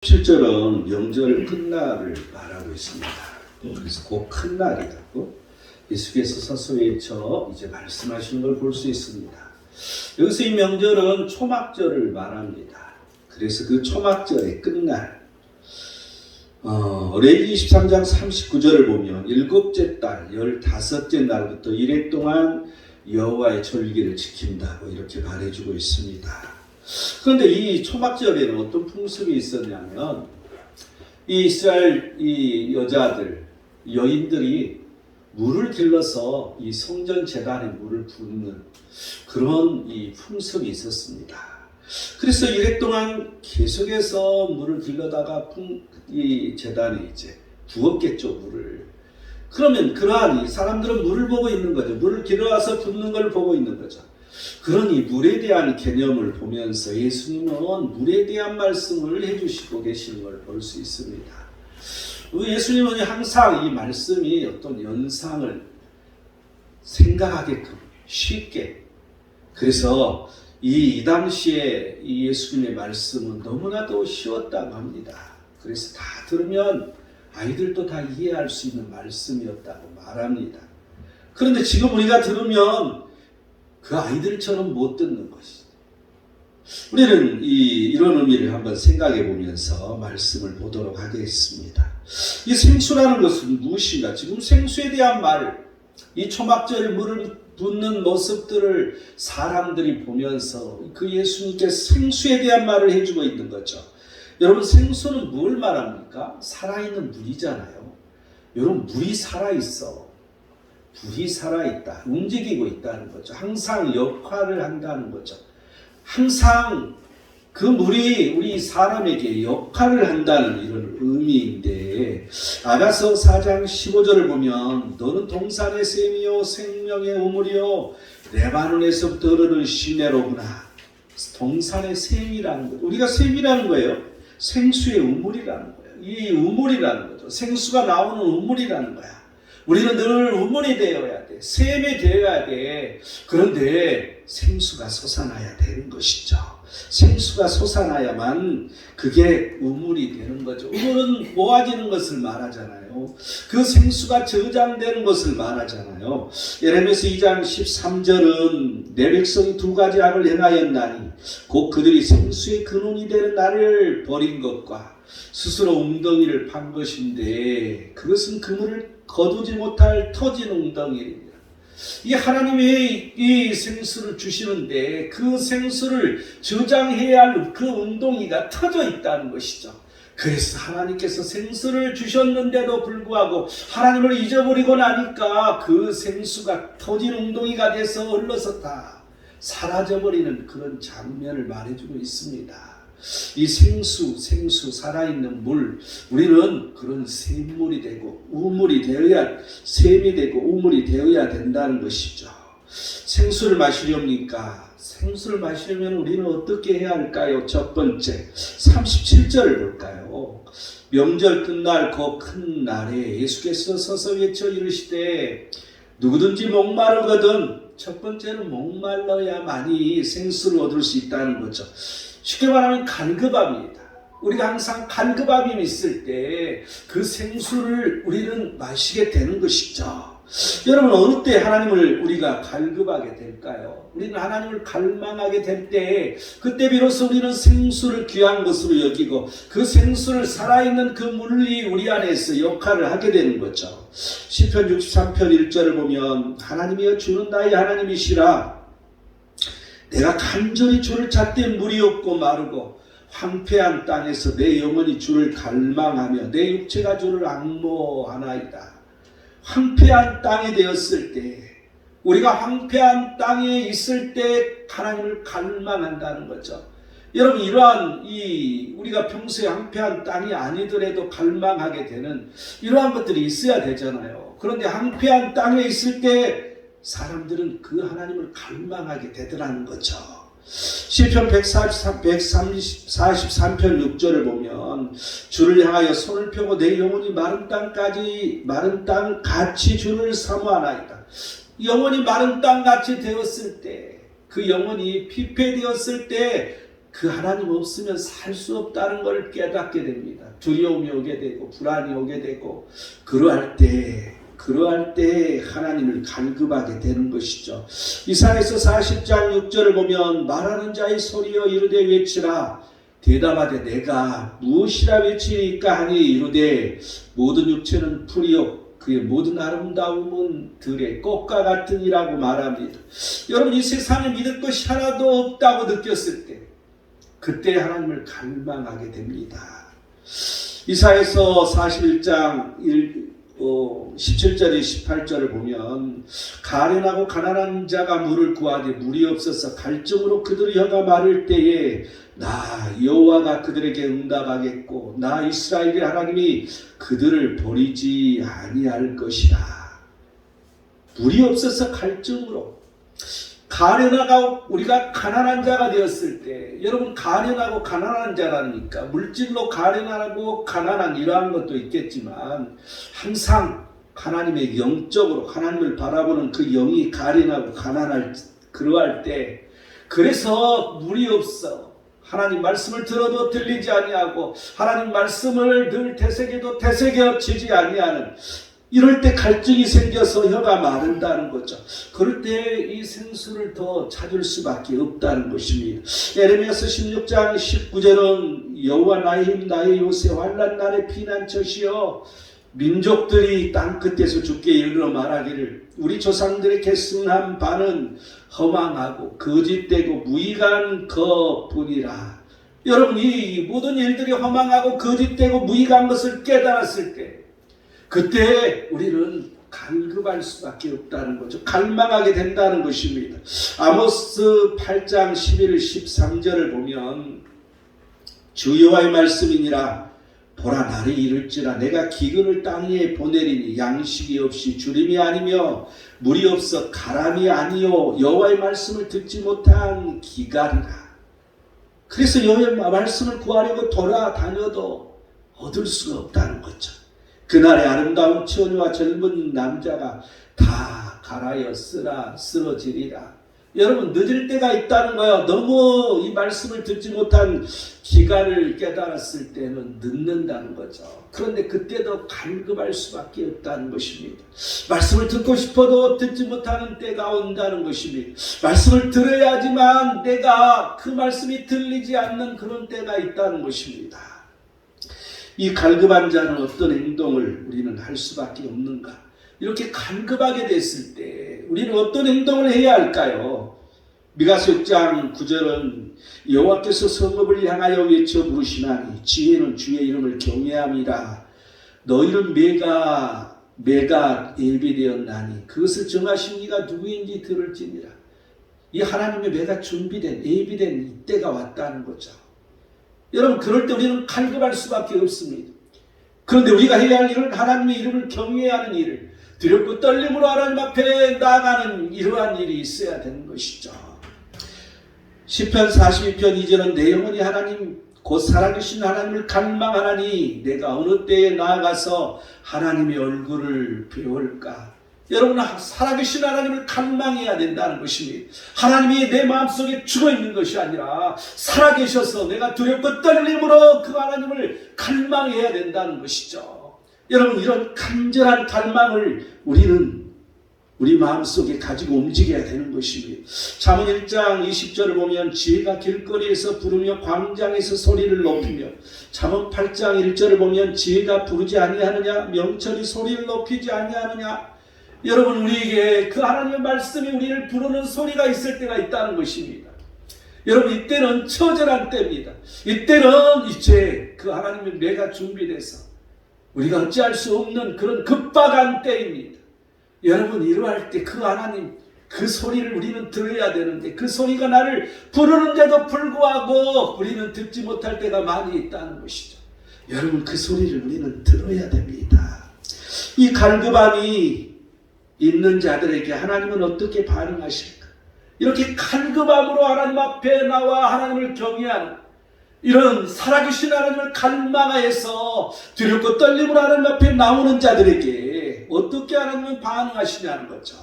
7절은 명절 끝날을 말하고 있습니다. 그래서 곧 큰 날이라고 예수께서 서서히 이제 말씀하시는 걸 볼 수 있습니다. 여기서 이 명절은 초막절을 말합니다. 그래서 그 초막절의 끝날, 레위기 23장 39절을 보면 일곱째 달 15째 날부터 이래 동안 여호와의 절기를 지킨다고 이렇게 말해주고 있습니다. 그런데 이 초막절에는 어떤 풍습이 있었냐면 이 이스라엘 이 여자들, 여인들이 물을 길러서 이 성전 제단에 물을 붓는 그런 이 풍습이 있었습니다. 그래서 이랫동안 계속해서 물을 길러다가 이 제단에 이제 부었겠죠, 물을. 그러면 그러한 이 사람들은 물을 보고 있는 거죠. 물을 길러와서 붓는 걸 보고 있는 거죠. 그런 이 물에 대한 개념을 보면서 예수님은 물에 대한 말씀을 해주시고 계시는 걸 볼 수 있습니다. 예수님은 항상 이 말씀이 어떤 연상을 생각하게끔 쉽게, 그래서 이 당시에 이 예수님의 말씀은 너무나도 쉬웠다고 합니다. 그래서 다 들으면 아이들도 다 이해할 수 있는 말씀이었다고 말합니다. 그런데 지금 우리가 들으면 그 아이들처럼 못 듣는 것이죠. 우리는 이런 의미를 한번 생각해 보면서 말씀을 보도록 하겠습니다. 이 생수라는 것은 무엇인가? 지금 생수에 대한 말, 이 초막절에 물을 붓는 모습들을 사람들이 보면서 그 예수님께 생수에 대한 말을 해주고 있는 거죠. 여러분, 생수는 뭘 말합니까? 살아있는 물이잖아요. 여러분, 물이 살아있어. 불이 살아있다. 움직이고 있다는 거죠. 항상 역할을 한다는 거죠. 항상 그 물이 우리 사람에게 역할을 한다는 이런 의미인데, 아가서 4장 15절을 보면 너는 동산의 샘이요 생명의 우물이요 레바논에서부터 흐르는 시내로구나. 동산의 샘이라는 거예요. 우리가 샘이라는 거예요. 생수의 우물이라는 거예요. 이 우물이라는 거죠. 생수가 나오는 우물이라는 거야. 우리는 늘 우물이 되어야 돼. 샘이 되어야 돼. 그런데 생수가 솟아나야 되는 것이죠. 생수가 솟아나야만 그게 우물이 되는 거죠. 우물은 모아지는 것을 말하잖아요. 그 생수가 저장되는 것을 말하잖아요. 예레미야서 2장 13절은 내 백성이 두 가지 악을 행하였나니 곧 그들이 생수의 근원이 되는 나를 버린 것과 스스로 웅덩이를 판 것인데 그것은 그물을 거두지 못할 터진 웅덩이입니다. 이 하나님이 이 생수를 주시는데 그 생수를 저장해야 할 그 웅덩이가 터져 있다는 것이죠. 그래서 하나님께서 생수를 주셨는데도 불구하고 하나님을 잊어버리고 나니까 그 생수가 터진 웅덩이가 돼서 흘러서 다 사라져버리는 그런 장면을 말해주고 있습니다. 이 생수 살아있는 물, 우리는 그런 샘물이 되고 우물이 되어야, 샘이 되고 우물이 되어야 된다는 것이죠. 생수를 마시렵니까? 생수를 마시려면 우리는 어떻게 해야 할까요? 첫 번째 37절을 볼까요? 명절 끝날 그 큰 날에 예수께서 서서 외쳐 이르시되 누구든지 목마르거든, 첫 번째는 목말라야만이 생수를 얻을 수 있다는 거죠. 쉽게 말하면 갈급함입니다. 우리가 항상 갈급함이 있을 때 그 생수를 우리는 마시게 되는 것이죠. 여러분, 어느 때 하나님을 우리가 갈급하게 될까요? 우리는 하나님을 갈망하게 될 때 그때 비로소 우리는 생수를 귀한 것으로 여기고 그 생수를 살아있는 그 물이 우리 안에서 역할을 하게 되는 거죠. 시편 63편 1절을 보면 하나님이여 주는 나의 하나님이시라. 내가 간절히 주를 찾되 물이 없고 마르고 황폐한 땅에서 내 영혼이 주를 갈망하며 내 육체가 주를 앙모하나이다. 황폐한 땅이 되었을 때, 우리가 황폐한 땅에 있을 때 하나님을 갈망한다는 거죠. 여러분, 이러한 우리가 평소에 황폐한 땅이 아니더라도 갈망하게 되는 이러한 것들이 있어야 되잖아요. 그런데 황폐한 땅에 있을 때 사람들은 그 하나님을 갈망하게 되더라는 거죠. 시편 143편 6절을 보면 주를 향하여 손을 펴고 내 영혼이 마른 땅 같이 주를 사모하나이다. 영혼이 마른 땅 같이 되었을 때, 그 영혼이 피폐되었을 때 그 하나님 없으면 살 수 없다는 걸 깨닫게 됩니다. 두려움이 오게 되고 불안이 오게 되고 그러할 때 하나님을 갈급하게 되는 것이죠. 이사야서 40장 6절을 보면 말하는 자의 소리여 이르되 외치라. 대답하되 내가 무엇이라 외치리까 하니 이르되 모든 육체는 풀이요 그의 모든 아름다움은 들의 꽃과 같으니라고 말합니다. 여러분 이 세상에 믿을 것이 하나도 없다고 느꼈을 때 그때 하나님을 갈망하게 됩니다. 이사야서 41장 17절에 18절을 보면 가련하고 가난한 자가 물을 구하되 물이 없어서 갈증으로 그들의 혀가 마를 때에 나 여호와가 그들에게 응답하겠고 나 이스라엘의 하나님이 그들을 버리지 아니할 것이라. 물이 없어서 갈증으로 가련하고 우리가 가난한 자가 되었을 때 여러분 가련하고 가난한 자라니까 물질로 가련하고 가난한 이러한 것도 있겠지만 항상 하나님의 영적으로 하나님을 바라보는 그 영이 가련하고 가난할 그러할 때 그래서 물이 없어 하나님 말씀을 들어도 들리지 아니하고 하나님 말씀을 늘 되새겨도 되새겨지지 아니하는 이럴 때 갈증이 생겨서 혀가 마른다는 거죠. 그럴 때 이 생수를 더 찾을 수밖에 없다는 것입니다. 에레미야서 16장 19절은 여호와 나의 힘 나의 요새 환난 날의 피난처시여 민족들이 땅 끝에서 주께 이르러 말하기를 우리 조상들의 계승한 바는 허망하고 거짓되고 무익한 것뿐이라. 여러분 이 모든 일들이 허망하고 거짓되고 무익한 것을 깨달았을 때 그때 우리는 갈급할 수밖에 없다는 거죠. 갈망하게 된다는 것입니다. 아모스 8장 11, 13절을 보면 주 여호와의 말씀이니라 보라 날이 이를지라 내가 기근을 땅 위에 보내리니 양식이 없이 주림이 아니며 물이 없어 가람이 아니요 여호와의 말씀을 듣지 못한 기갈이라. 그래서 여호와의 말씀을 구하려고 돌아다녀도 얻을 수가 없다는 거죠. 그날의 아름다운 처녀와 젊은 남자가 다 갈아여 쓰러지리라. 여러분 늦을 때가 있다는 거예요. 너무 이 말씀을 듣지 못한 기간을 깨달았을 때는 늦는다는 거죠. 그런데 그때도 갈급할 수밖에 없다는 것입니다. 말씀을 듣고 싶어도 듣지 못하는 때가 온다는 것입니다. 말씀을 들어야지만 내가 그 말씀이 들리지 않는 그런 때가 있다는 것입니다. 이 갈급한 자는 어떤 행동을 우리는 할 수밖에 없는가? 이렇게 갈급하게 됐을 때 우리는 어떤 행동을 해야 할까요? 미가서 6장 9절은 여호와께서 성읍을 향하여 외쳐 부르시나니 지혜는 주의 이름을 경외함이라. 너희는 매가 예비되었나니 그것을 정하신 이가 누구인지 들을지니라. 이 하나님의 매가 준비된 예비된 이때가 왔다는 거죠. 여러분 그럴 때 우리는 갈급할 수밖에 없습니다. 그런데 우리가 해야 할 일은 하나님의 이름을 경외하는 일을 두렵고 떨림으로 하나님 앞에 나아가는 이러한 일이 있어야 되는 것이죠. 시편 42편 2절은 내 영혼이 하나님 곧 살아계신 하나님을 갈망하나니 내가 어느 때에 나아가서 하나님의 얼굴을 배울까. 여러분 살아계신 하나님을 갈망해야 된다는 것입니다. 하나님이 내 마음속에 죽어있는 것이 아니라 살아계셔서 내가 두렵고 떨림으로 그 하나님을 갈망해야 된다는 것이죠. 여러분 이런 간절한 갈망을 우리는 우리 마음속에 가지고 움직여야 되는 것입니다. 잠언 1장 20절을 보면 지혜가 길거리에서 부르며 광장에서 소리를 높이며 잠언 8장 1절을 보면 지혜가 부르지 아니하느냐 명철이 소리를 높이지 아니하느냐. 여러분 우리에게 그 하나님의 말씀이 우리를 부르는 소리가 있을 때가 있다는 것입니다. 여러분 이때는 처절한 때입니다. 이때는 이제 그 하나님의 매가 준비돼서 우리가 어찌할 수 없는 그런 급박한 때입니다. 여러분 이러할 때 그 하나님 그 소리를 우리는 들어야 되는데 그 소리가 나를 부르는데도 불구하고 우리는 듣지 못할 때가 많이 있다는 것이죠. 여러분 그 소리를 우리는 들어야 됩니다. 이 갈급함이 있는 자들에게 하나님은 어떻게 반응하실까? 이렇게 갈급함으로 하나님 앞에 나와 하나님을 경외하는 이런 살아계신 하나님을 갈망하여서 두렵고 떨림으로 하나님 앞에 나오는 자들에게 어떻게 하나님은 반응하시냐는 거죠.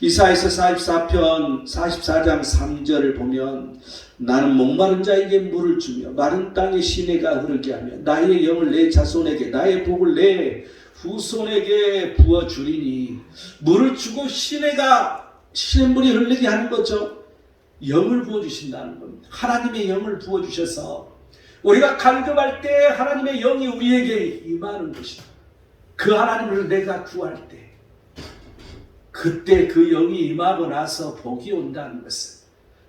이사야서 44편 44장 3절을 보면 나는 목마른 자에게 물을 주며 마른 땅에 시내가 흐르게 하며 나의 영을 내 자손에게 나의 복을 내 후손에게 부어주리니. 물을 주고 시냇물이 흐르게 하는 거죠. 영을 부어주신다는 겁니다. 하나님의 영을 부어주셔서 우리가 갈급할 때 하나님의 영이 우리에게 임하는 것이다. 그 하나님을 내가 구할 때 그때 그 영이 임하고 나서 복이 온다는 것은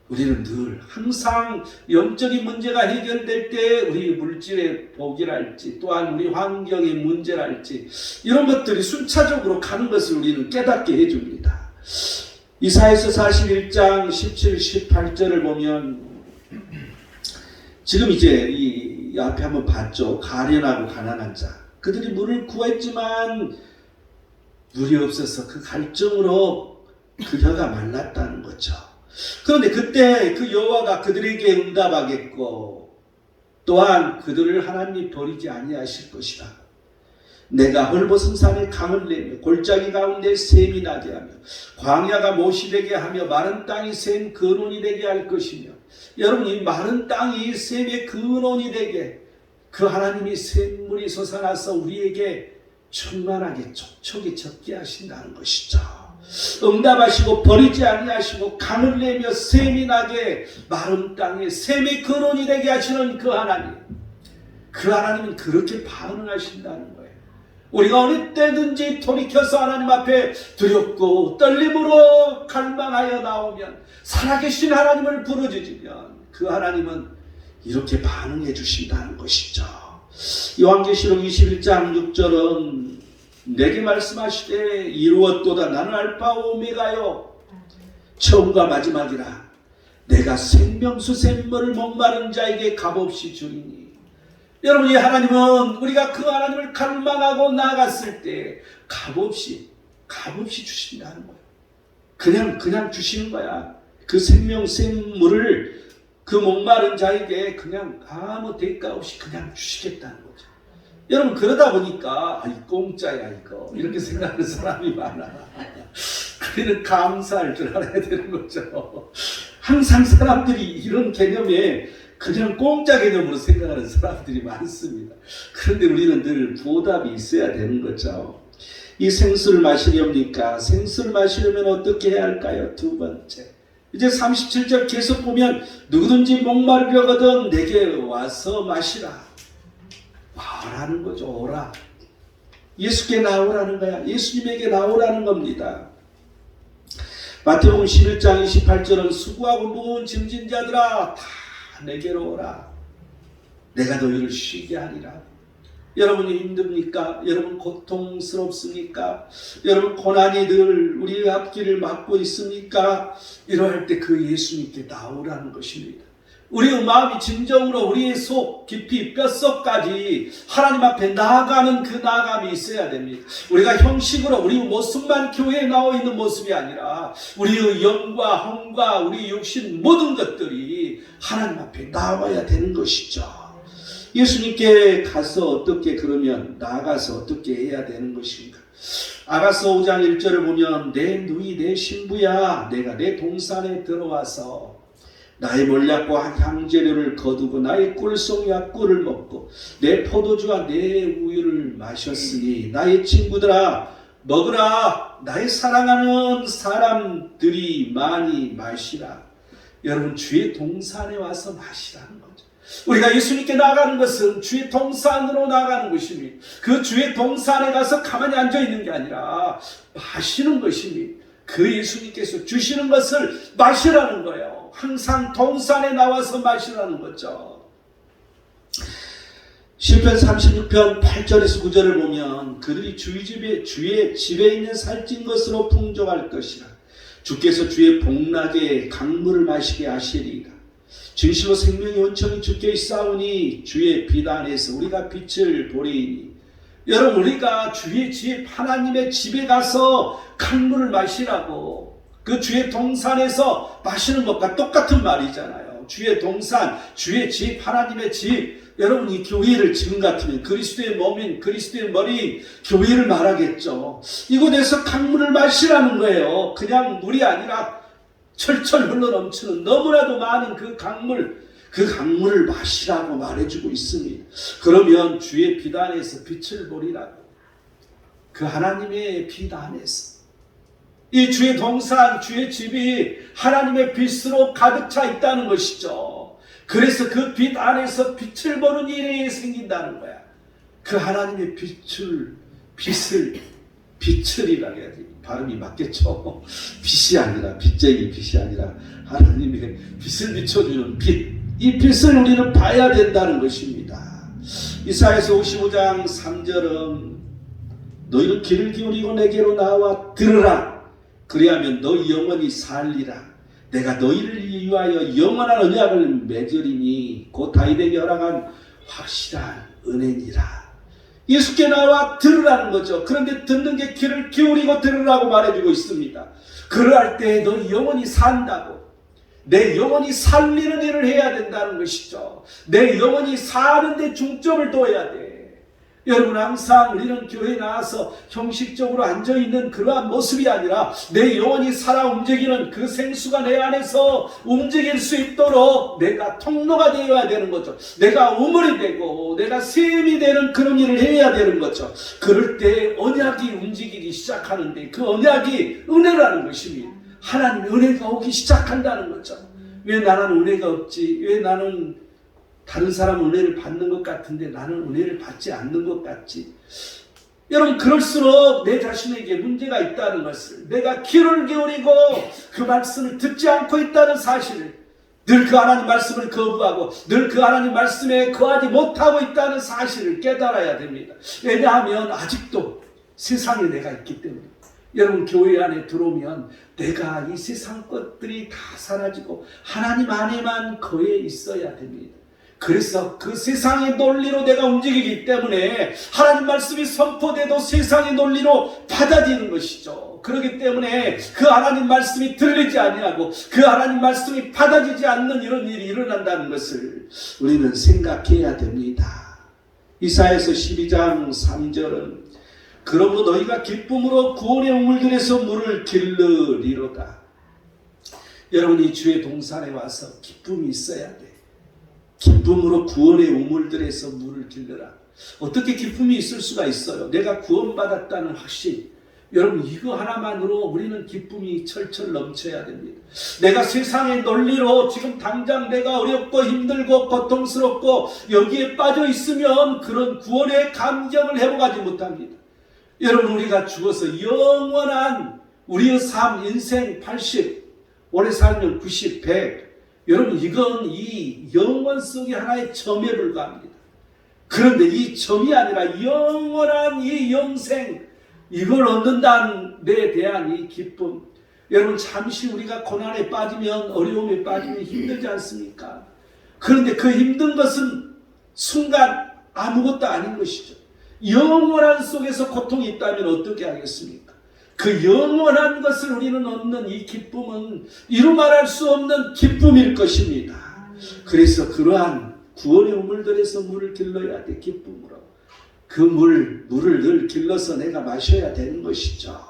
우리는 늘 항상 영적인 문제가 해결될 때 우리 물질의 복이랄지 또한 우리 환경의 문제랄지 이런 것들이 순차적으로 가는 것을 우리는 깨닫게 해줍니다. 이사야서 41장 17, 18절을 보면 지금 이제 이 앞에 한번 봤죠. 가련하고 가난한 자. 그들이 물을 구했지만 물이 없어서 그 갈증으로 그 혀가 말랐다는 거죠. 그런데 그때 그 여호와가 그들에게 응답하겠고 또한 그들을 하나님이 버리지 아니하실 것이다. 내가 헐벗은 산에 강을 내며 골짜기 가운데 샘이 나게 하며 광야가 못이 되게 하며 마른 땅이 샘 근원이 되게 할 것이며. 여러분, 이 마른 땅이 샘의 근원이 되게 그 하나님이 샘물이 솟아나서 우리에게 충만하게 촉촉이 적게 하신다는 것이죠. 응답하시고 버리지 아니하시고 강을 내며 샘이 나게 마른 땅에 샘의 근원이 되게 하시는 그 하나님. 그 하나님은 그렇게 반응하신다는 거예요. 우리가 어느 때든지 돌이켜서 하나님 앞에 두렵고 떨림으로 갈망하여 나오면 살아계신 하나님을 부르짖으면 그 하나님은 이렇게 반응해 주신다는 것이죠. 요한계시록 21장 6절은 내게 말씀하시되 이루었도다. 나는 알파와 오메가요 처음과 마지막이라. 내가 생명수 샘물을 목마른 자에게 값없이 주리니. 여러분, 이 하나님은 우리가 그 하나님을 갈망하고 나아갔을 때 값없이 주신다는 거예요. 그냥 주시는 거야. 그 생명샘물을 그 목마른 자에게 그냥 아무 대가 없이 그냥 주시겠다는 거죠. 여러분, 그러다 보니까 이 공짜야 이거 이렇게 생각하는 사람이 많아. 우리는 감사할 줄 알아야 되는 거죠. 항상 사람들이 이런 개념에 그냥 공짜 개념으로 생각하는 사람들이 많습니다. 그런데 우리는 늘 보답이 있어야 되는 거죠. 이 생수를 마시렵니까? 생수를 마시려면 어떻게 해야 할까요? 두 번째, 이제 37절 계속 보면 누구든지 목마르려거든 내게 와서 마시라. 와라는 거죠. 오라. 예수께 나오라는 거야. 예수님에게 나오라는 겁니다. 마태복음 11장 28절은 수고하고 무거운 짐진 자들아 다 내게로 오라. 내가 너희를 쉬게 하리라. 여러분이 힘듭니까? 여러분 고통스럽습니까? 여러분 고난이 늘 우리의 앞길을 막고 있습니까? 이러할 때 그 예수님께 나오라는 것입니다. 우리의 마음이 진정으로 우리의 속 깊이 뼛속까지 하나님 앞에 나아가는 그 나아감이 있어야 됩니다. 우리가 형식으로 우리 모습만 교회에 나와 있는 모습이 아니라 우리의 영과 혼과 우리 육신 모든 것들이 하나님 앞에 나와야 되는 것이죠. 예수님께 가서 어떻게 그러면 나아가서 어떻게 해야 되는 것인가? 아가서 5장 1절을 보면 내 누이 내 신부야 내가 내 동산에 들어와서 나의 몰약과 향재료를 거두고 나의 꿀송이와 꿀을 먹고 내 포도주와 내 우유를 마셨으니 나의 친구들아 먹으라. 나의 사랑하는 사람들이 많이 마시라. 여러분, 주의 동산에 와서 마시라는 거죠. 우리가 예수님께 나가는 것은 주의 동산으로 나가는 것입니다. 그 주의 동산에 가서 가만히 앉아있는 게 아니라 마시는 것입니다. 그 예수님께서 주시는 것을 마시라는 거예요. 항상 동산에 나와서 마시라는 거죠. 시편 36편 8절에서 9절을 보면 그들이 주의 집에 있는 살찐 것으로 풍족할 것이라. 주께서 주의 복락에 강물을 마시게 하시리이다. 진실로 생명의 원천이 주께 있사오니 주의 빛 안에서 우리가 빛을 보리이니. 여러분, 우리가 주의 집 하나님의 집에 가서 강물을 마시라고 그 주의 동산에서 마시는 것과 똑같은 말이잖아요. 주의 동산, 주의 집, 하나님의 집. 여러분, 이 교회를 지금 같으면 그리스도의 몸인 그리스도의 머리인 교회를 말하겠죠. 이곳에서 강물을 마시라는 거예요. 그냥 물이 아니라 철철 흘러넘치는 너무나도 많은 그 강물을 마시라고 말해주고 있습니다. 그러면 주의 빛 안에서 빛을 보리라고. 그 하나님의 빛 안에서 이 주의 동산, 주의 집이 하나님의 빛으로 가득 차 있다는 것이죠. 그래서 그 빛 안에서 빛을 보는 일이 생긴다는 거야. 그 하나님의 빛을이라 해야지. 발음이 맞겠죠. 빛이 아니라, 빛쟁이 빛이 아니라 하나님의 빛을 비춰주는 빛. 이 빛을 우리는 봐야 된다는 것입니다. 이사야서 55장 3절은 너희는 귀를 기울이고 내게로 나와 들으라. 그리하면 너희 영원히 살리라. 내가 너희를 위하여 영원한 언약을 맺으리니 곧 다윗에게 허락한 확실한 은혜니라. 예수께 나와 들으라는 거죠. 그런데 듣는 게 귀를 기울이고 들으라고 말해주고 있습니다. 그럴 때 너희 영원히 산다고. 내 영혼이 살리는 일을 해야 된다는 것이죠. 내 영혼이 사는데 중점을 둬야 돼. 여러분, 항상 우리는 교회에 나와서 형식적으로 앉아있는 그러한 모습이 아니라 내 영혼이 살아 움직이는 그 생수가 내 안에서 움직일 수 있도록 내가 통로가 되어야 되는 거죠. 내가 우물이 되고 내가 샘이 되는 그런 일을 해야 되는 거죠. 그럴 때 언약이 움직이기 시작하는데 그 언약이 은혜라는 것입니다. 하나님의 은혜가 오기 시작한다는 거죠. 왜 나는 은혜가 없지? 왜 나는 다른 사람은 은혜를 받는 것 같은데 나는 은혜를 받지 않는 것 같지? 여러분, 그럴수록 내 자신에게 문제가 있다는 것을, 내가 귀를 기울이고 그 말씀을 듣지 않고 있다는 사실을, 늘 그 하나님 말씀을 거부하고 늘 그 하나님 말씀에 거하지 못하고 있다는 사실을 깨달아야 됩니다. 왜냐하면 아직도 세상에 내가 있기 때문에. 여러분, 교회 안에 들어오면 내가 이 세상 것들이 다 사라지고 하나님 안에만 거해 있어야 됩니다. 그래서 그 세상의 논리로 내가 움직이기 때문에 하나님 말씀이 선포돼도 세상의 논리로 받아들이는 것이죠. 그렇기 때문에 그 하나님 말씀이 들리지 아니하고 그 하나님 말씀이 받아지지 않는 이런 일이 일어난다는 것을 우리는 생각해야 됩니다. 이사야서 12장 3절은 그러므로 너희가 기쁨으로 구원의 우물들에서 물을 길르리로다. 여러분이 주의 동산에 와서 기쁨이 있어야 돼. 기쁨으로 구원의 우물들에서 물을 길러라. 어떻게 기쁨이 있을 수가 있어요? 내가 구원받았다는 확신. 여러분, 이거 하나만으로 우리는 기쁨이 철철 넘쳐야 됩니다. 내가 세상의 논리로 지금 당장 내가 어렵고 힘들고 고통스럽고 여기에 빠져 있으면 그런 구원의 감정을 회복하지 못합니다. 여러분, 우리가 죽어서 영원한 우리의 삶, 인생 80, 오래 살면 90, 100. 여러분, 이건 이 영원 속의 하나의 점에 불과합니다. 그런데 이 점이 아니라 영원한 이 영생, 이걸 얻는다는 데 대한 이 기쁨. 여러분, 잠시 우리가 고난에 빠지면, 어려움에 빠지면 힘들지 않습니까? 그런데 그 힘든 것은 순간 아무것도 아닌 것이죠. 영원한 속에서 고통이 있다면 어떻게 하겠습니까? 그 영원한 것을 우리는 얻는 이 기쁨은 이루 말할 수 없는 기쁨일 것입니다. 그래서 그러한 구원의 우물들에서 물을 길러야 돼, 기쁨으로. 그 물을 늘 길러서 내가 마셔야 되는 것이죠.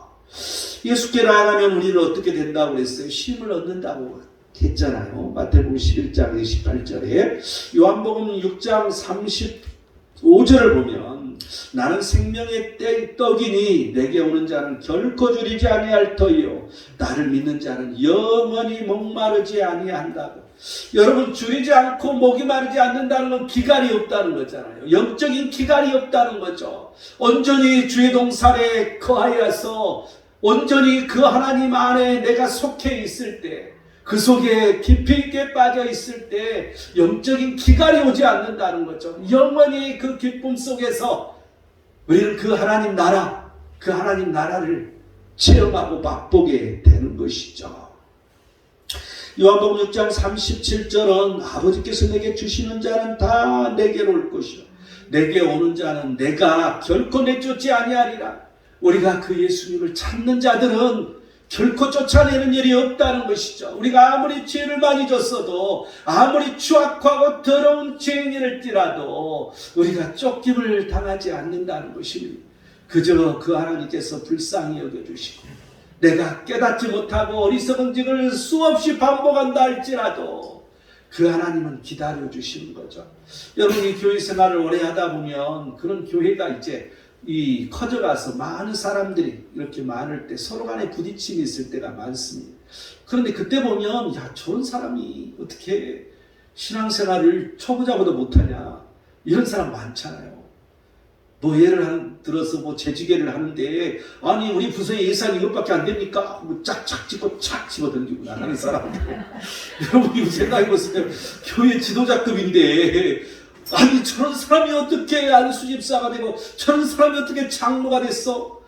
예수께 나아가면 우리는 어떻게 된다고 그랬어요? 쉼을 얻는다고 했잖아요. 마태복음 11장 28절에, 요한복음 6장 35절을 보면 나는 생명의 떡이니 내게 오는 자는 결코 줄이지 아니할 터이요 나를 믿는 자는 영원히 목마르지 아니한다고. 여러분, 줄이지 않고 목이 마르지 않는다는 건 기갈이 없다는 거잖아요. 영적인 기갈이 없다는 거죠. 온전히 주의 동산에 거하여서 온전히 그 하나님 안에 내가 속해 있을 때, 그 속에 깊이 있게 빠져 있을 때 영적인 기갈이 오지 않는다는 거죠. 영원히 그 기쁨 속에서 우리는 그 하나님 나라, 그 하나님 나라를 체험하고 맛보게 되는 것이죠. 요한복음 6장 37절은 아버지께서 내게 주시는 자는 다 내게로 올 것이요 내게 오는 자는 내가 결코 내쫓지 아니하리라. 우리가 그 예수님을 찾는 자들은 결코 쫓아내는 일이 없다는 것이죠. 우리가 아무리 죄를 많이 졌어도, 아무리 추악하고 더러운 죄인일지라도 우리가 쫓김을 당하지 않는다는 것입니다. 그저 그 하나님께서 불쌍히 여겨주시고 내가 깨닫지 못하고 어리석은 짓을 수없이 반복한다 할지라도 그 하나님은 기다려주시는 거죠. 여러분이 교회 생활을 오래 하다 보면 그런 교회가 이제 커져가서 많은 사람들이 이렇게 많을 때 서로 간에 부딪힘이 있을 때가 많습니다. 그런데 그때 보면 야, 저런 사람이 어떻게 신앙생활을 초보자보다 못하냐, 이런 사람 많잖아요. 뭐 예를 들어서 뭐 재직회를 하는데 아니 우리 부서에 예산이 이것밖에 안 됩니까? 뭐 짝짝 집어 착 집어 던지고 나가는 사람들. 여러분 이거 생각해보세요. 교회 지도자급인데 아니 저런 사람이 어떻게 안수집사가 되고 저런 사람이 어떻게 장로가 됐어?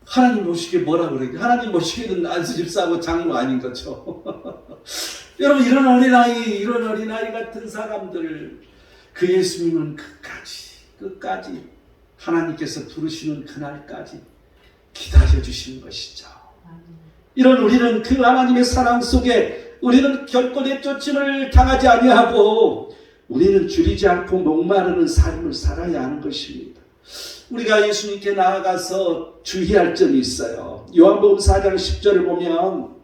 하나님 모시기에 뭐라 그래? 하나님 모시기에는 안수집사하고 장로 아닌 거죠. 여러분 이런 어린아이 같은 사람들을 그 예수님은 끝까지 하나님께서 부르시는 그날까지 기다려주시는 것이죠. 이런 우리는 그 하나님의 사랑 속에 우리는 결코 내쫓임을 당하지 아니하고 우리는 줄이지 않고 목마르는 삶을 살아야 하는 것입니다. 우리가 예수님께 나아가서 주의할 점이 있어요. 요한복음 4장 10절을 보면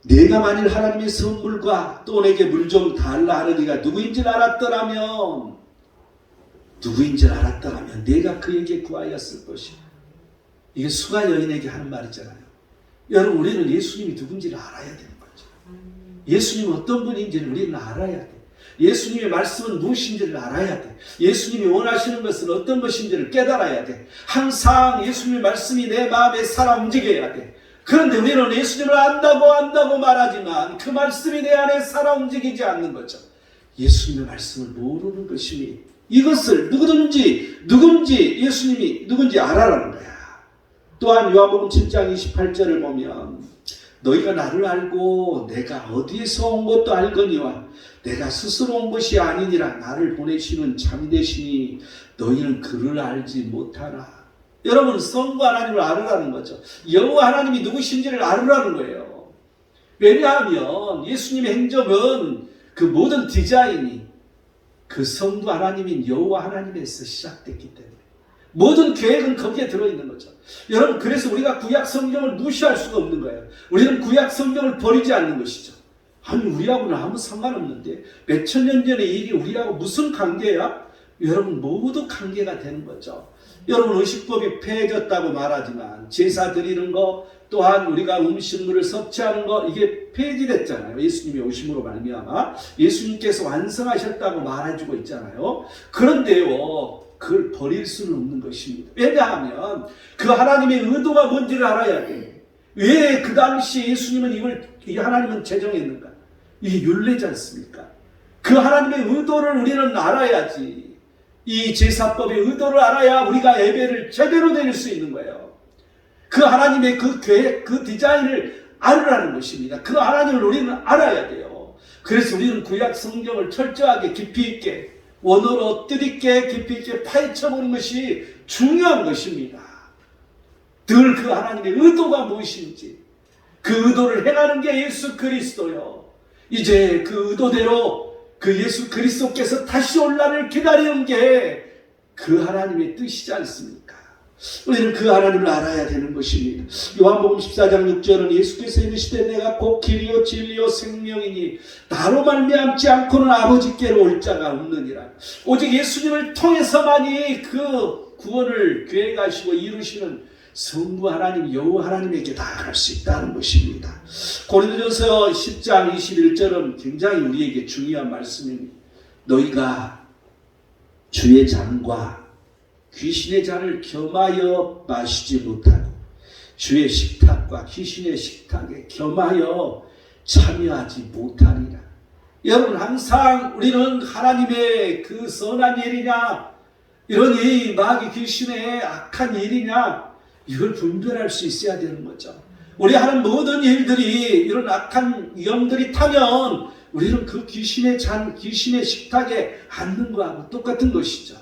내가 만일 하나님의 선물과 또 내게 물 좀 달라 하는 이가 누구인지를 알았더라면 내가 그에게 구하였을 것이다. 이게 수가 여인에게 하는 말이잖아요. 여러분 우리는 예수님이 누군지를 알아야 되는 거죠. 예수님은 어떤 분인지를 우리는 알아야 돼. 예수님의 말씀은 무엇인지를 알아야 돼. 예수님이 원하시는 것은 어떤 것인지를 깨달아야 돼. 항상 예수님의 말씀이 내 마음에 살아 움직여야 돼. 그런데 우리는 예수님을 안다고 말하지만 그 말씀이 내 안에 살아 움직이지 않는 거죠. 예수님의 말씀을 모르는 것이니 이것을 누군지 예수님이 누군지 알아라는 거야. 또한 요한복음 7장 28절을 보면 너희가 나를 알고 내가 어디에서 온 것도 알거니와 내가 스스로 온 것이 아니니라. 나를 보내시는 참되시니 너희는 그를 알지 못하나. 여러분 성부 하나님을 알으라는 거죠. 여호와 하나님이 누구신지를 알으라는 거예요. 왜냐하면 예수님의 행적은 그 모든 디자인이 그 성부 하나님인 여호와 하나님에서 시작됐기 때문에 모든 계획은 거기에 들어있는 거죠. 여러분 그래서 우리가 구약 성경을 무시할 수가 없는 거예요. 우리는 구약 성경을 버리지 않는 것이죠. 아니 우리하고는 아무 상관없는데 몇천 년 전의 일이 우리하고 무슨 관계야? 여러분 모두 관계가 되는 거죠. 여러분 의식법이 폐해졌다고 말하지만 제사 드리는 거 또한 우리가 음식물을 섭취하는 거 이게 폐지됐잖아요. 예수님이 오심으로 말미암아 예수님께서 완성하셨다고 말해주고 있잖아요. 그런데요 그걸 버릴 수는 없는 것입니다. 왜냐하면 그 하나님의 의도가 뭔지를 알아야 돼. 왜 그 당시 예수님은 이 하나님은 제정했는가? 이게 율례지 않습니까? 그 하나님의 의도를 우리는 알아야지. 이 제사법의 의도를 알아야 우리가 예배를 제대로 드릴 수 있는 거예요. 그 하나님의 그 계획, 그 디자인을 알으라는 것입니다. 그 하나님을 우리는 알아야 돼요. 그래서 우리는 구약 성경을 철저하게 깊이 있게 원어로 뜻있게 깊이 있게 파헤쳐보는 것이 중요한 것입니다. 늘 그 하나님의 의도가 무엇인지 그 의도를 행하는 게 예수 그리스도요. 이제 그 의도대로 그 예수 그리스도께서 다시 올 날을 기다리는 게 그 하나님의 뜻이지 않습니까? 우리는 그 하나님을 알아야 되는 것입니다. 요한복음 14장 6절은 예수께서 이르시되 내가 곧 길이요 진리요 생명이니 나로 말미암지 않고는 아버지께로 올 자가 없느니라. 오직 예수님을 통해서만이 그 구원을 계획하시고 이루시는 성부 하나님 여호와 하나님에게 나아갈 수 있다는 것입니다. 고린도전서 10장 21절은 굉장히 우리에게 중요한 말씀입니다. 너희가 주의 잔과 귀신의 잔을 겸하여 마시지 못하고 주의 식탁과 귀신의 식탁에 겸하여 참여하지 못하니라. 여러분 항상 우리는 하나님의 그 선한 일이냐 이런 이 마귀 귀신의 악한 일이냐 이걸 분별할 수 있어야 되는 거죠. 우리 하는 모든 일들이 이런 악한 영들이 타면 우리는 그 귀신의 잔, 귀신의 식탁에 앉는 거하고 똑같은 것이죠.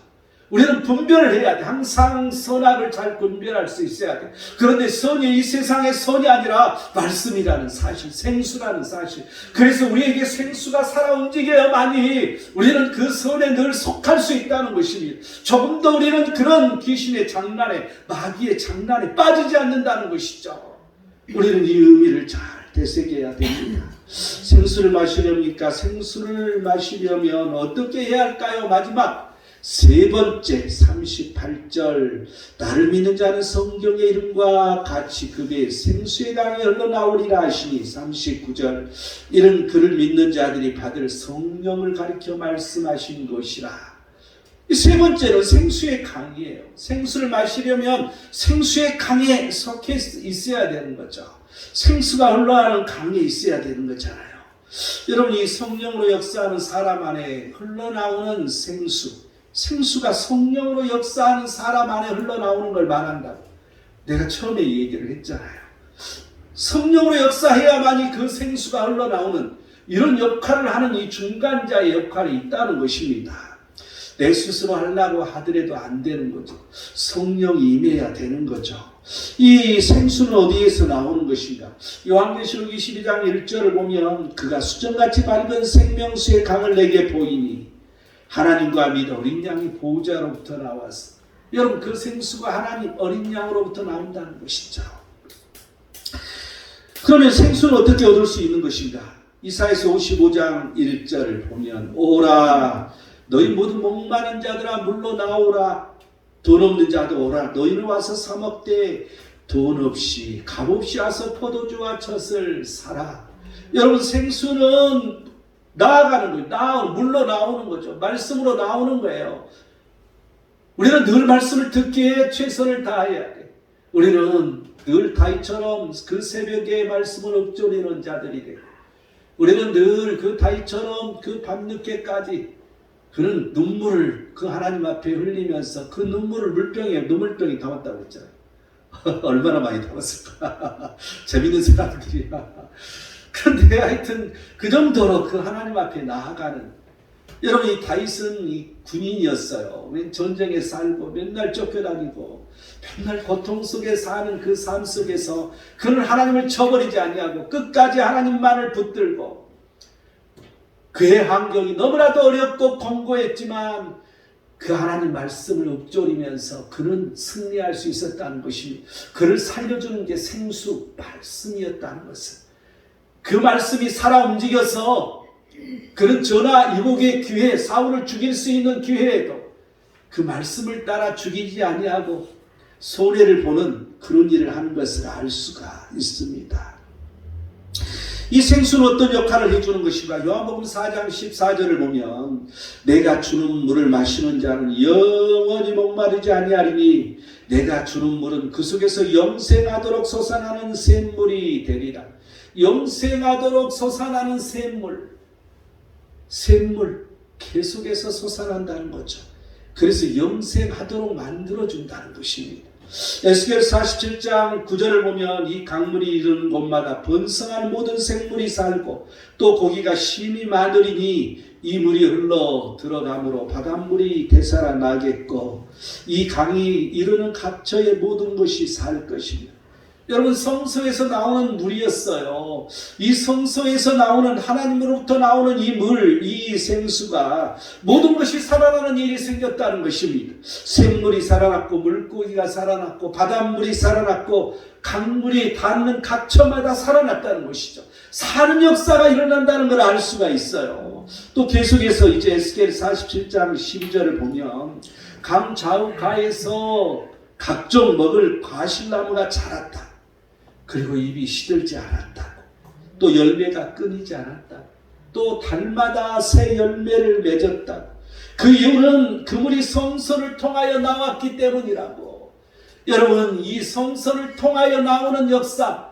우리는 분별을 해야 돼. 항상 선악을 잘 분별할 수 있어야 돼. 그런데 선이 이 세상의 선이 아니라 말씀이라는 사실, 생수라는 사실. 그래서 우리에게 생수가 살아 움직여야만이 우리는 그 선에 늘 속할 수 있다는 것입니다. 조금 더 우리는 그런 귀신의 장난에, 마귀의 장난에 빠지지 않는다는 것이죠. 우리는 이 의미를 잘 되새겨야 됩니다. 생수를 마시렵니까? 생수를 마시려면 어떻게 해야 할까요? 마지막 세 번째 38절, 나를 믿는 자는 성경의 이름과 같이 그 배에 생수의 강이 흘러나오리라 하시니, 39절, 이런 그를 믿는 자들이 받을 성령을 가리켜 말씀하신 것이라. 이 세 번째는 생수의 강이에요. 생수를 마시려면 생수의 강에 속해 있어야 되는 거죠. 생수가 흘러가는 강에 있어야 되는 거잖아요. 여러분, 이 성령으로 역사하는 사람 안에 흘러나오는 생수가 성령으로 역사하는 사람 안에 흘러나오는 걸 말한다고 내가 처음에 얘기를 했잖아요. 성령으로 역사해야만이 그 생수가 흘러나오는 이런 역할을 하는 이 중간자의 역할이 있다는 것입니다. 내 스스로 하려고 하더라도 안 되는 거죠. 성령이 임해야 되는 거죠. 이 생수는 어디에서 나오는 것인가? 요한계시록 22장 1절을 보면 그가 수정같이 밝은 생명수의 강을 내게 보이니 하나님과 및 어린 양이 보호자로부터 나왔어. 여러분, 그 생수가 하나님 어린 양으로부터 나온다는 것이죠. 그러면 생수는 어떻게 얻을 수 있는 것인가? 이사야서 55장 1절을 보면 오라 너희 모두 목마른 자들아 물로 나오라, 돈 없는 자도 오라, 너희는 와서 사 먹되 돈 없이 값 없이 와서 포도주와 젖을 사라. 여러분, 생수는 나아가는 거예요. 물로 나오는 거죠. 말씀으로 나오는 거예요. 우리는 늘 말씀을 듣기에 최선을 다해야 돼. 우리는 늘 다윗처럼 그 새벽에 말씀을 읊조리는 자들이 되고, 우리는 늘 그 다윗처럼 그 밤늦게까지 그는 눈물을 그 하나님 앞에 흘리면서 그 눈물을 눈물병에 담았다고 했잖아요. 얼마나 많이 담았을까. 재밌는 사람들이야. 그런데 하여튼 그 정도로 그 하나님 앞에 나아가는, 여러분, 이 다윗은 이 군인이었어요. 전쟁에 살고 맨날 쫓겨다니고 맨날 고통 속에 사는 그 삶 속에서 그는 하나님을 저버리지 아니하고 끝까지 하나님만을 붙들고, 그의 환경이 너무나도 어렵고 공고했지만 그 하나님 말씀을 읊조리면서 그는 승리할 수 있었다는 것입니다. 그를 살려주는 게 생수 말씀이었다는 것은, 그 말씀이 살아 움직여서 그는 저나 이복의 기회, 사울을 죽일 수 있는 기회에도 그 말씀을 따라 죽이지 아니하고 손해를 보는 그런 일을 하는 것을 알 수가 있습니다. 이 생수는 어떤 역할을 해주는 것인가? 요한복음 4장 14절을 보면 내가 주는 물을 마시는 자는 영원히 목마르지 아니하리니 내가 주는 물은 그 속에서 영생하도록 솟아나는 샘물이 되리라. 영생하도록 솟아나는 샘물 계속해서 솟아난다는 거죠. 그래서 영생하도록 만들어준다는 것입니다. 에스겔 47장 9절을 보면 이 강물이 이르는 곳마다 번성한 모든 생물이 살고 또 고기가 심히 많으리니 이 물이 흘러 들어가므로 바닷물이 되살아나겠고 이 강이 이르는 각처의 모든 것이 살 것입니다. 여러분, 성소에서 나오는 물이었어요. 이 성소에서 나오는 하나님으로부터 나오는 이 물, 이 생수가 모든 것이 살아나는 일이 생겼다는 것입니다. 생물이 살아났고 물고기가 살아났고 바닷물이 살아났고 강물이 닿는 각처마다 살아났다는 것이죠. 사는 역사가 일어난다는 걸 알 수가 있어요. 또 계속해서 이제 에스겔 47장 12절을 보면 강 좌우가에서 각종 먹을 과실나무가 자랐다. 그리고 잎이 시들지 않았다고, 또 열매가 끊이지 않았다고, 또 달마다 새 열매를 맺었다고. 그 이유는 그물이 성소를 통하여 나왔기 때문이라고. 여러분, 이 성소를 통하여 나오는 역사,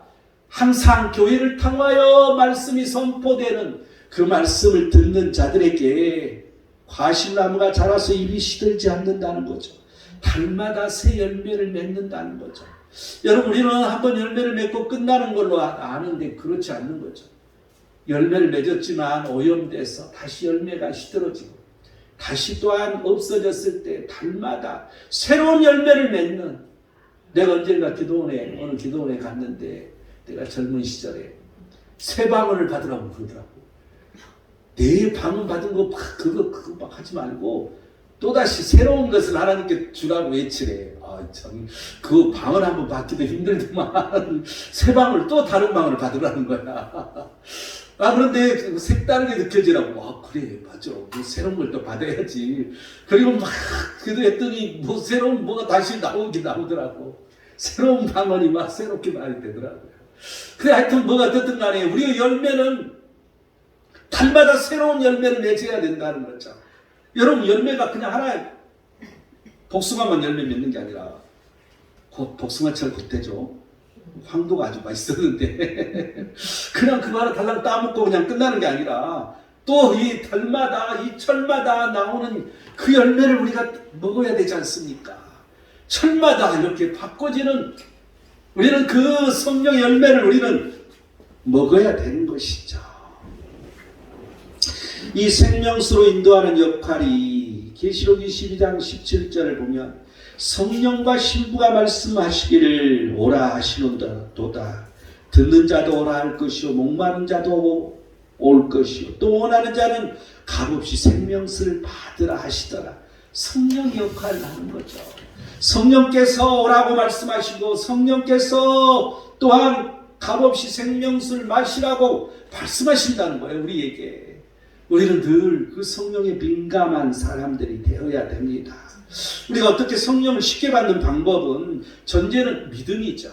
항상 교회를 통하여 말씀이 선포되는 그 말씀을 듣는 자들에게 과실나무가 자라서 잎이 시들지 않는다는 거죠. 달마다 새 열매를 맺는다는 거죠. 여러분, 우리는 한번 열매를 맺고 끝나는 걸로 아는데 그렇지 않는 거죠. 열매를 맺었지만 오염돼서 다시 열매가 시들어지고 다시 또한 없어졌을 때 달마다 새로운 열매를 맺는, 내가 언젠가 어느 기도원에 갔는데 내가 젊은 시절에 새 방언을 받으라고 그러더라고. 내 방언 받은 거 그거 막 하지 말고 또다시 새로운 것을 하나님께 주라고 외치래. 참, 그 방언 한번 받기도 힘들지만 새 방언을 또 다른 방언을 받으라는 거야. 그런데 색다르게 느껴지라고. 그래, 맞아. 새로운 걸 또 받아야지. 그리고 막 기도했더니 새로운 뭐가 다시 나오더라고. 새로운 방언이 막 새롭게 말이 되더라고요. 그래, 하여튼 뭐가 됐든 간에 우리의 열매는 달마다 새로운 열매를 맺어야 된다는 거죠. 여러분, 열매가 그냥 하나의 복숭아만 열매 맺는 게 아니라, 복숭아철 그때죠. 황도가 아주 맛있었는데 그냥 그거 하나 달랑 따먹고 그냥 끝나는 게 아니라 또 이 달마다 이 철마다 나오는 그 열매를 우리가 먹어야 되지 않습니까? 철마다 이렇게 바꿔지는, 우리는 그 성령의 열매를 우리는 먹어야 되는 것이죠. 이 생명수로 인도하는 역할이 계시록 22장 17절을 보면 성령과 신부가 말씀하시기를 오라 하시는도다. 듣는 자도 오라 할 것이요 목마른 자도 올 것이요 또 원하는 자는 값없이 생명수를 받으라 하시더라. 성령의 역할을 하는 거죠. 성령께서 오라고 말씀하시고 성령께서 또한 값없이 생명수를 마시라고 말씀하신다는 거예요. 우리에게. 우리는 늘 그 성령에 민감한 사람들이 되어야 됩니다. 우리가 어떻게 성령을 쉽게 받는 방법은 전제는 믿음이죠.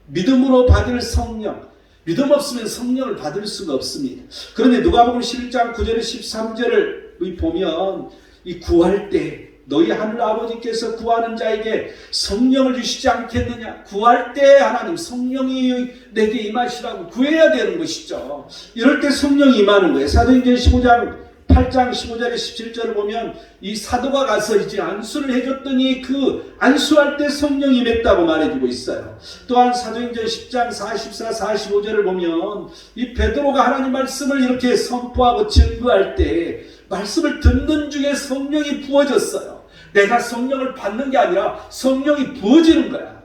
믿음으로 받을 성령. 믿음 없으면 성령을 받을 수가 없습니다. 그런데 누가복음 11장 9절에 13절을 보면 이 구할 때 너희 하늘 아버지께서 구하는 자에게 성령을 주시지 않겠느냐. 구할 때 하나님 성령이 내게 임하시라고 구해야 되는 것이죠. 이럴 때 성령이 임하는 거예요. 사도행전 15장 8장 15절에 17절을 보면 이 사도가 가서 이제 안수를 해줬더니 그 안수할 때 성령이 임했다고 말해주고 있어요. 또한 사도행전 10장 44, 45절을 보면 이 베드로가 하나님 말씀을 이렇게 선포하고 증거할 때 말씀을 듣는 중에 성령이 부어졌어요. 내가 성령을 받는 게 아니라 성령이 부어지는 거야.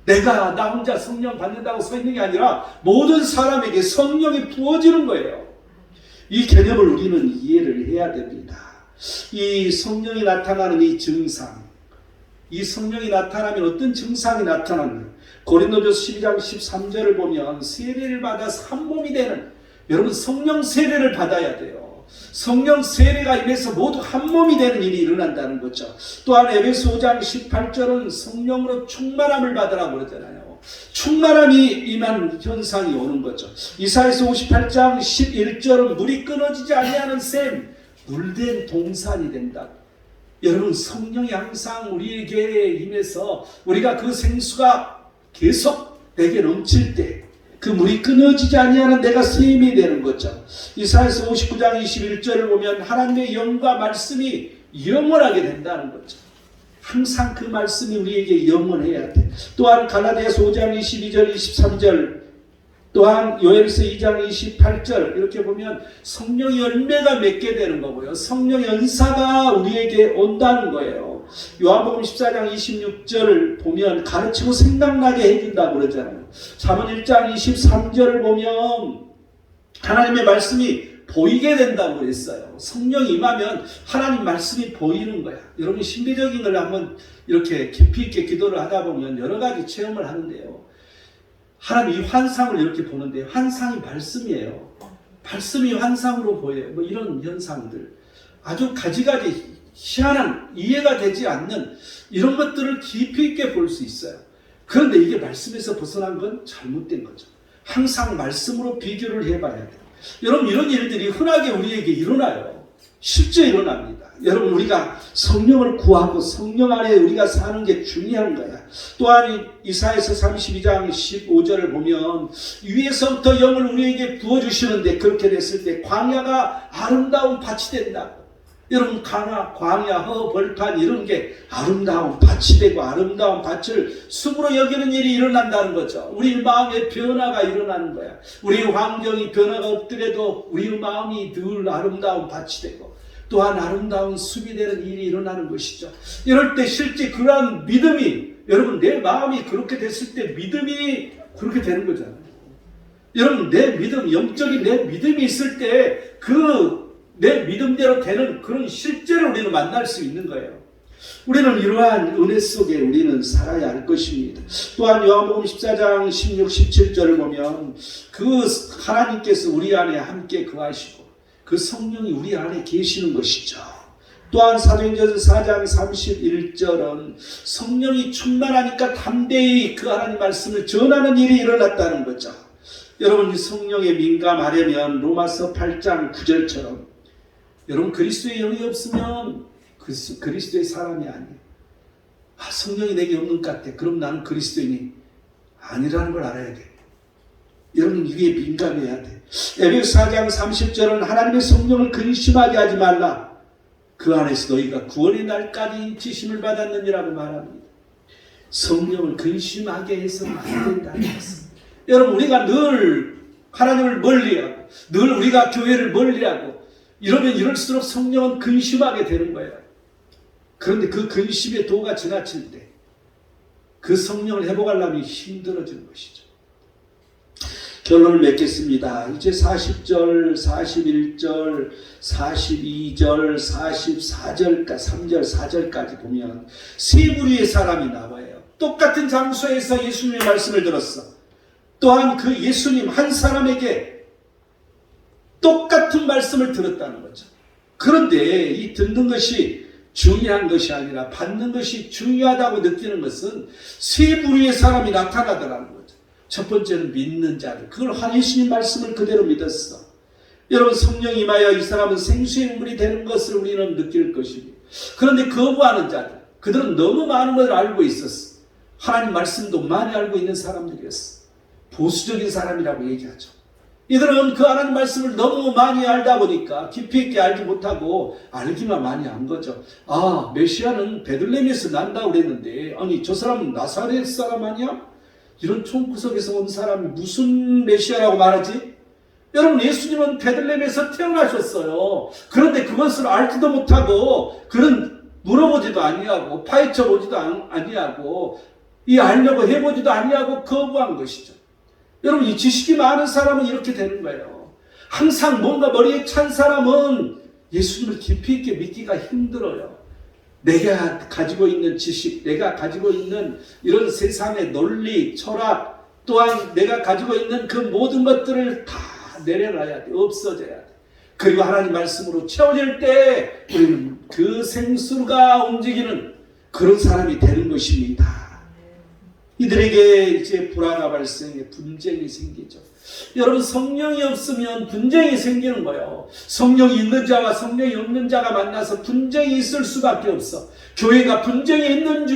내가 나 혼자 성령 받는다고 서 있는 게 아니라 모든 사람에게 성령이 부어지는 거예요. 이 개념을 우리는 이해를 해야 됩니다. 이 성령이 나타나는 이 증상, 이 성령이 나타나면 어떤 증상이 나타나느냐. 고린도전서 12장 13절을 보면 세례를 받아서 한 몸이 되는, 여러분 성령 세례를 받아야 돼요. 성령 세례가 임해서 모두 한 몸이 되는 일이 일어난다는 거죠. 또한 에베소 5장 18절은 성령으로 충만함을 받으라고 그러잖아요. 충만함이 임한 현상이 오는 거죠. 이사야서 58장 11절은 물이 끊어지지 아니하는 샘, 물된 동산이 된다. 여러분 성령이 항상 우리에게 임해서 우리가 그 생수가 계속 내게 넘칠 때 그 물이 끊어지지 아니하는 내가 샘이 되는 거죠. 이사야서 59장 21절을 보면 하나님의 영과 말씀이 영원하게 된다는 거죠. 항상 그 말씀이 우리에게 영원해야 돼. 또한 갈라디아서 5장 22절 23절, 또한 요엘서 2장 28절 이렇게 보면 성령의 열매가 맺게 되는 거고요. 성령의 은사가 우리에게 온다는 거예요. 요한복음 14장 26절을 보면 가르치고 생각나게 해준다고 그러잖아요. 잠언 1장 23절을 보면 하나님의 말씀이 보이게 된다고 그랬어요. 성령이 임하면 하나님 말씀이 보이는 거야. 여러분 신비적인 걸 한번 이렇게 깊이 있게 기도를 하다 보면 여러 가지 체험을 하는데요. 하나님 이 환상을 이렇게 보는데 환상이 말씀이에요. 말씀이 환상으로 보여요. 뭐 이런 현상들. 아주 가지가지 희한한 이해가 되지 않는 이런 것들을 깊이 있게 볼 수 있어요. 그런데 이게 말씀에서 벗어난 건 잘못된 거죠. 항상 말씀으로 비교를 해봐야 돼요. 여러분 이런 일들이 흔하게 우리에게 일어나요. 실제 일어납니다. 여러분 우리가 성령을 구하고 성령 안에 우리가 사는 게 중요한 거야. 또한 이사야서 32장 15절을 보면 위에서부터 영을 우리에게 부어주시는데 그렇게 됐을 때 광야가 아름다운 밭이 된다. 여러분 광야, 벌판 이런 게 아름다운 밭이 되고 아름다운 밭을 숲으로 여기는 일이 일어난다는 거죠. 우리 마음의 변화가 일어나는 거야. 우리 환경이 변화가 없더라도 우리 마음이 늘 아름다운 밭이 되고 또한 아름다운 수비되는 일이 일어나는 것이죠. 이럴 때 실제 그러한 믿음이, 여러분 내 마음이 그렇게 됐을 때 믿음이 그렇게 되는 거잖아요. 여러분 내 믿음, 영적인 내 믿음이 있을 때 그 내 믿음대로 되는 그런 실제를 우리는 만날 수 있는 거예요. 우리는 이러한 은혜 속에 우리는 살아야 할 것입니다. 또한 요한복음 14장 16, 17절을 보면 그 하나님께서 우리 안에 함께 거하시고 그 성령이 우리 안에 계시는 것이죠. 또한 사도행전 4장 31절은 성령이 충만하니까 담대히 그 하나님 말씀을 전하는 일이 일어났다는 거죠. 여러분 이 성령에 민감하려면 로마서 8장 9절처럼 여러분 그리스도의 영이 없으면 그리스도의 사람이 아니에요. 성령이 내게 없는 것 같아. 그럼 나는 그리스도인이 아니라는 걸 알아야 돼. 여러분 이게 민감해야 돼. 에베소 4장 30절은 하나님의 성령을 근심하게 하지 말라. 그 안에서 너희가 구원의 날까지 지심을 받았느니라고 말합니다. 성령을 근심하게 해서는 안 된다는 것은, 여러분 우리가 늘 하나님을 멀리하고 늘 우리가 교회를 멀리하고 이러면 이럴수록 성령은 근심하게 되는 거예요. 그런데 그 근심의 도가 지나칠 때 그 성령을 회복하려면 힘들어지는 것이죠. 결론을 맺겠습니다. 이제 40절, 41절, 42절, 44절까지 3절, 4절까지 보면 세 부류의 사람이 나와요. 똑같은 장소에서 예수님의 말씀을 들었어. 또한 그 예수님 한 사람에게 똑같은 말씀을 들었다는 거죠. 그런데 이 듣는 것이 중요한 것이 아니라 받는 것이 중요하다고 느끼는 것은 세 부류의 사람이 나타나더라는 거죠. 첫 번째는 믿는 자들. 그걸 예수님 말씀을 그대로 믿었어. 여러분 성령이 임하여 이 사람은 생수의 우물이 되는 것을 우리는 느낄 것입니다. 그런데 거부하는 자들. 그들은 너무 많은 걸 알고 있었어. 하나님 말씀도 많이 알고 있는 사람들이었어. 보수적인 사람이라고 얘기하죠. 이들은 그 하나님 말씀을 너무 많이 알다 보니까 깊이 있게 알지 못하고 알기만 많이 한 거죠. 메시아는 베들레헴에서 난다고 그랬는데 아니 저 사람은 나사렛 사람 아니야? 이런 총구석에서 온 사람이 무슨 메시아라고 말하지? 여러분 예수님은 베들레헴에서 태어나셨어요. 그런데 그것을 알지도 못하고 그런 물어보지도 아니하고 파헤쳐 보지도 아니하고 이 알려고 해보지도 아니하고 거부한 것이죠. 여러분 이 지식이 많은 사람은 이렇게 되는 거예요. 항상 뭔가 머리에 찬 사람은 예수님을 깊이 있게 믿기가 힘들어요. 내가 가지고 있는 지식, 내가 가지고 있는 이런 세상의 논리, 철학, 또한 내가 가지고 있는 그 모든 것들을 다 내려놔야 돼. 없어져야 돼. 그리고 하나님 말씀으로 채워질 때 우리는 그 생수가 움직이는 그런 사람이 되는 것입니다. 이들에게 이제 불화가 발생해 분쟁이 생기죠. 여러분 성령이 없으면 분쟁이 생기는 거예요. 성령이 있는 자와 성령이 없는 자가 만나서 분쟁이 있을 수밖에 없어. 교회가 분쟁이 있는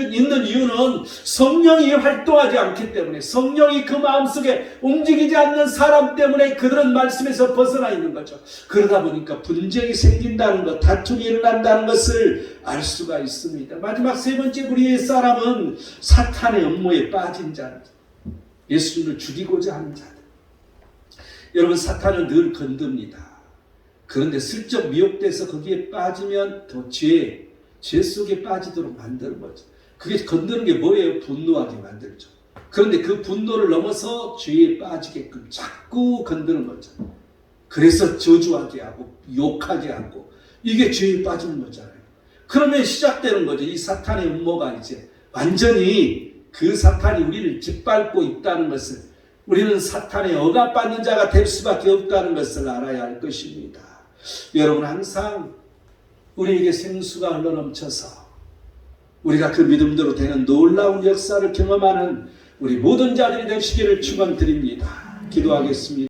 이유는 성령이 활동하지 않기 때문에, 성령이 그 마음속에 움직이지 않는 사람 때문에 그들은 말씀에서 벗어나 있는 거죠. 그러다 보니까 분쟁이 생긴다는 것, 다툼이 일어난다는 것을 알 수가 있습니다. 마지막 세 번째 부류의 사람은 사탄의 음모에 빠진 자들, 예수님을 죽이고자 하는 자들. 여러분 사탄은 늘 건듭니다. 그런데 슬쩍 미혹돼서 거기에 빠지면 더 죄 속에 빠지도록 만드는 거죠. 그게 건드는 게 뭐예요? 분노하게 만들죠. 그런데 그 분노를 넘어서 죄에 빠지게끔 자꾸 건드는 거죠. 그래서 저주하게 하고 욕하게 하고 이게 죄에 빠지는 거잖아요. 그러면 시작되는 거죠. 이 사탄의 음모가 이제 완전히 그 사탄이 우리를 짓밟고 있다는 것을, 우리는 사탄의 억압받는 자가 될 수밖에 없다는 것을 알아야 할 것입니다. 여러분 항상 우리에게 생수가 흘러넘쳐서 우리가 그 믿음대로 되는 놀라운 역사를 경험하는 우리 모든 자들이 되시기를 축원드립니다. 기도하겠습니다.